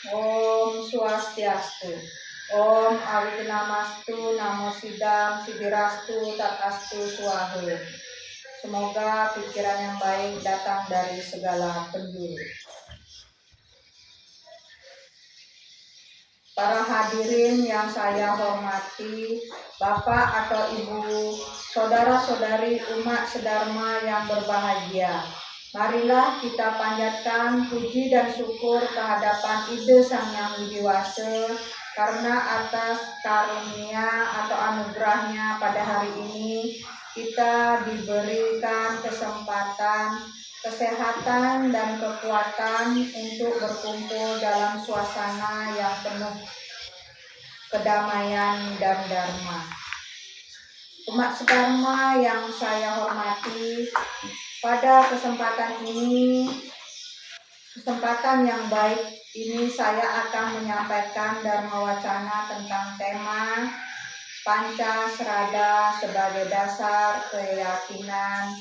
Om Swastiastu. Om Awignamastu, Namo Sidam, Sidirastu, Tatastu, Swahu. Semoga pikiran yang baik datang dari segala penjuru. Para hadirin yang saya hormati, Bapak atau Ibu, saudara-saudari umat sedharma yang berbahagia. Marilah kita panjatkan puji dan syukur kehadapan Ide Sang Yang Widi Wase karena atas karunia atau anugerahnya pada hari ini kita diberikan kesempatan, kesehatan dan kekuatan untuk berkumpul dalam suasana yang penuh kedamaian dan dharma. Umat sedharma yang saya hormati, pada kesempatan ini, kesempatan yang baik ini saya akan menyampaikan dharma wacana tentang tema Pancasrada sebagai dasar keyakinan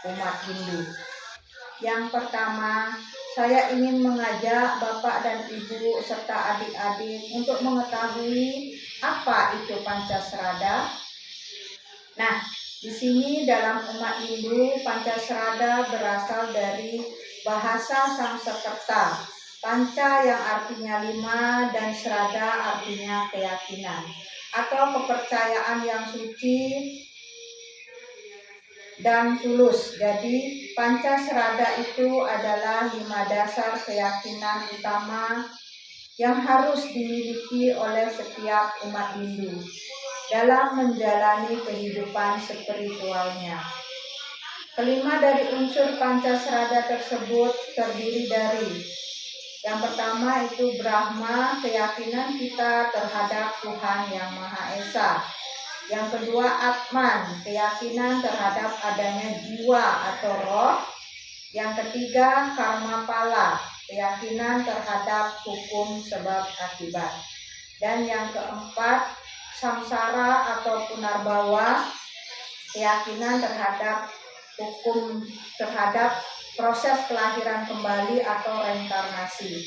umat Hindu. Yang pertama, saya ingin mengajak Bapak dan Ibu serta adik-adik untuk mengetahui apa itu Pancasrada. Nah, di sini dalam umat Hindu, Pancasrada berasal dari bahasa Sanskerta. Panca yang artinya 5 dan Srada artinya keyakinan atau kepercayaan yang suci dan tulus. Jadi Pancasrada itu adalah 5 dasar keyakinan utama yang harus dimiliki oleh setiap umat Hindu dalam menjalani kehidupan spiritualnya. Kelima dari unsur Pancasrada tersebut terdiri dari yang pertama itu Brahma, keyakinan kita terhadap Tuhan Yang Maha Esa. Yang kedua Atman, keyakinan terhadap adanya jiwa atau roh. Yang ketiga Karmapala, keyakinan terhadap hukum sebab akibat. Dan yang keempat Samsara atau Punarbawa, keyakinan terhadap hukum terhadap proses kelahiran kembali atau reinkarnasi.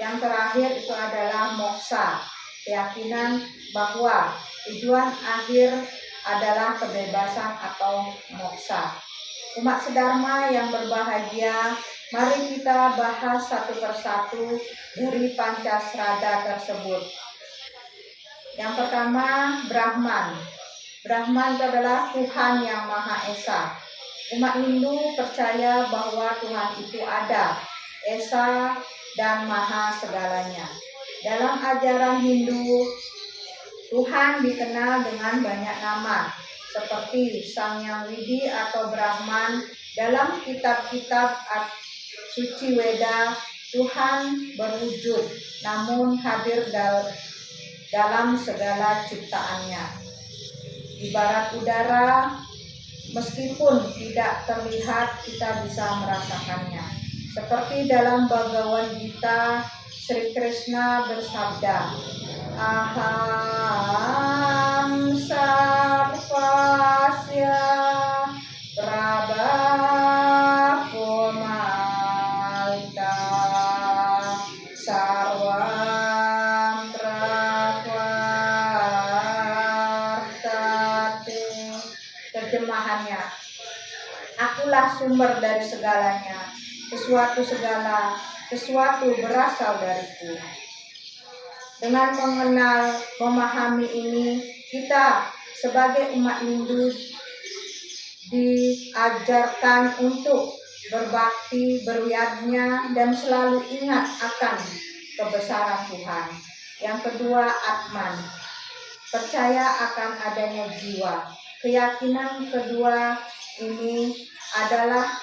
Yang terakhir itu adalah Moksa, keyakinan bahwa tujuan akhir adalah kebebasan atau moksa. Umat sedharma yang berbahagia, mari kita bahas satu persatu dari Pancasrada tersebut. Yang pertama, Brahman. Brahman adalah Tuhan Yang Maha Esa. Umat Hindu percaya bahwa Tuhan itu ada, Esa dan Maha segalanya. Dalam ajaran Hindu, Tuhan dikenal dengan banyak nama, seperti Sang Yang Widi atau Brahman. Dalam kitab-kitab suci Weda, Tuhan berwujud, namun hadir dalam segala ciptaannya. Ibarat udara, meskipun tidak terlihat, kita bisa merasakannya. Seperti dalam Bhagavad Gita, Sri Krishna bersabda, Aham sarvasya prabhapumalta sarvam pravartate. Terjemahannya, akulah sumber dari segalanya, sesuatu berasal dariku. Dengan memahami ini, kita sebagai umat Hindu diajarkan untuk berbakti, berwiyajna, dan selalu ingat akan kebesaran Tuhan. Yang kedua, Atman, percaya akan adanya jiwa. Keyakinan kedua ini adalah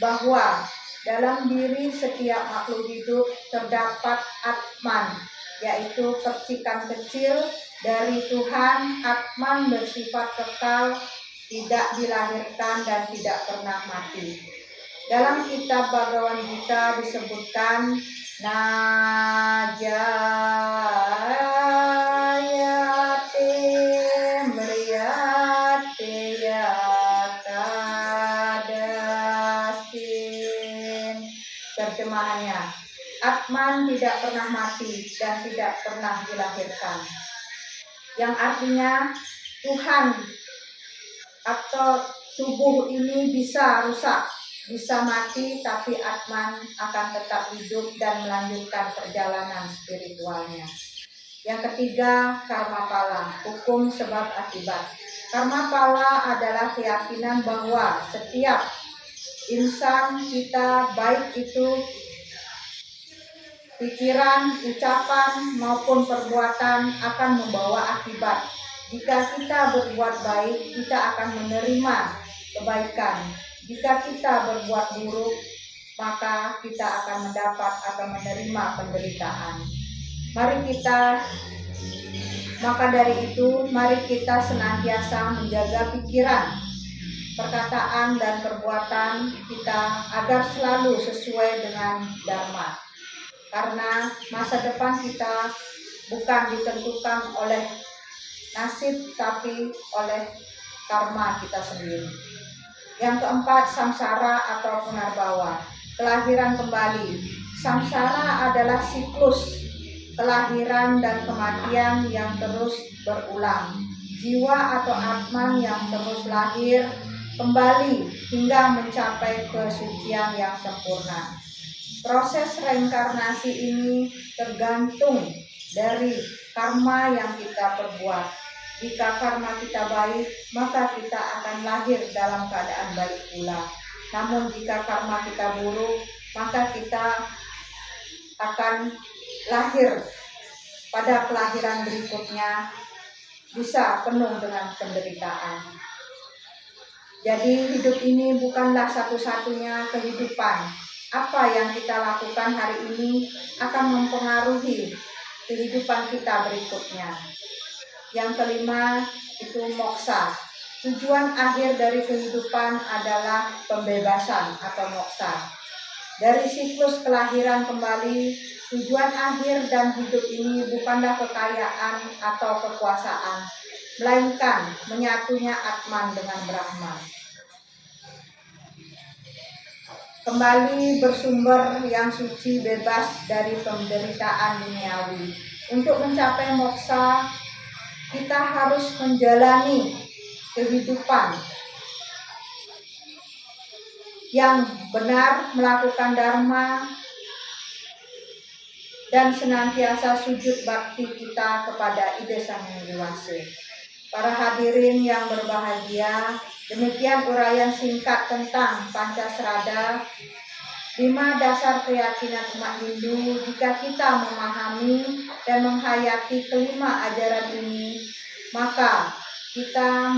bahwa dalam diri setiap makhluk hidup terdapat Atman, yaitu percikan kecil dari Tuhan. Atman bersifat kekal, tidak dilahirkan dan tidak pernah mati. Dalam kitab Bhagavad Gita disebutkan Najayate mriyate yatadasin. Terjemahannya, Atman Tuhan tidak pernah mati dan tidak pernah dilahirkan. Yang artinya Tuhan atau tubuh ini bisa rusak, bisa mati, tapi Atman akan tetap hidup dan melanjutkan perjalanan spiritualnya. Yang ketiga, karma pala, hukum sebab akibat. Karma pala adalah keyakinan bahwa setiap insan kita, baik itu pikiran, ucapan, maupun perbuatan, akan membawa akibat. Jika kita berbuat baik, kita akan menerima kebaikan. Jika kita berbuat buruk, maka kita akan mendapat atau menerima penderitaan. Maka dari itu, mari kita senantiasa menjaga pikiran, perkataan, dan perbuatan kita agar selalu sesuai dengan Dharma. Karena masa depan kita bukan ditentukan oleh nasib, tapi oleh karma kita sendiri. Yang keempat, samsara atau punarbawa, kelahiran kembali. Samsara adalah siklus kelahiran dan kematian yang terus berulang. Jiwa atau Atman yang terus lahir kembali hingga mencapai kesucian yang sempurna. Proses reinkarnasi ini tergantung dari karma yang kita perbuat. Jika karma kita baik, maka kita akan lahir dalam keadaan baik pula. Namun jika karma kita buruk, maka kita akan lahir pada kelahiran berikutnya bisa penuh dengan penderitaan. Jadi hidup ini bukanlah satu-satunya kehidupan. Apa yang kita lakukan hari ini akan mempengaruhi kehidupan kita berikutnya. Yang kelima itu moksa. Tujuan akhir dari kehidupan adalah pembebasan atau moksa. Dari siklus kelahiran kembali, tujuan akhir dan hidup ini bukanlah kekayaan atau kekuasaan, melainkan menyatunya Atman dengan Brahman. Kembali bersumber yang suci, bebas dari penderitaan duniawi. Untuk mencapai moksa, kita harus menjalani kehidupan yang benar, melakukan dharma, dan senantiasa sujud bakti kita kepada Ide Sang Hyang Widi. Para hadirin yang berbahagia, demikian uraian singkat tentang Pancasrada, 5 dasar keyakinan umat Hindu. Jika kita memahami dan menghayati kelima ajaran ini, maka kita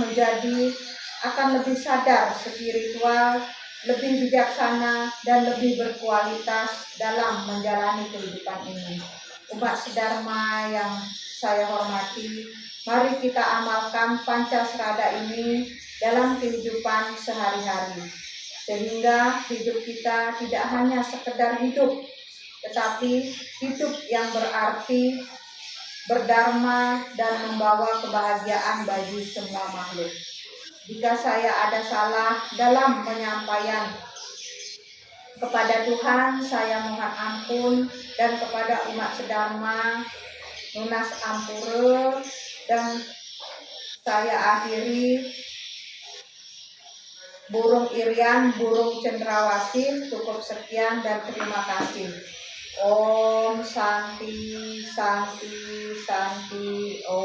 akan lebih sadar spiritual, lebih bijaksana, dan lebih berkualitas dalam menjalani kehidupan ini. Umat sedharma yang saya hormati, mari kita amalkan Pancasrada ini dalam kehidupan sehari-hari, sehingga hidup kita tidak hanya sekedar hidup, tetapi hidup yang berarti, berdharma, dan membawa kebahagiaan bagi semua makhluk. Jika saya ada salah dalam penyampaian kepada Tuhan, saya mohon ampun, dan kepada umat sedharma, lunas ampura, dan saya akhiri. Burung irian, burung cendrawasih, cukup sekian dan terima kasih. Om Santi, Santi, Santi, Om.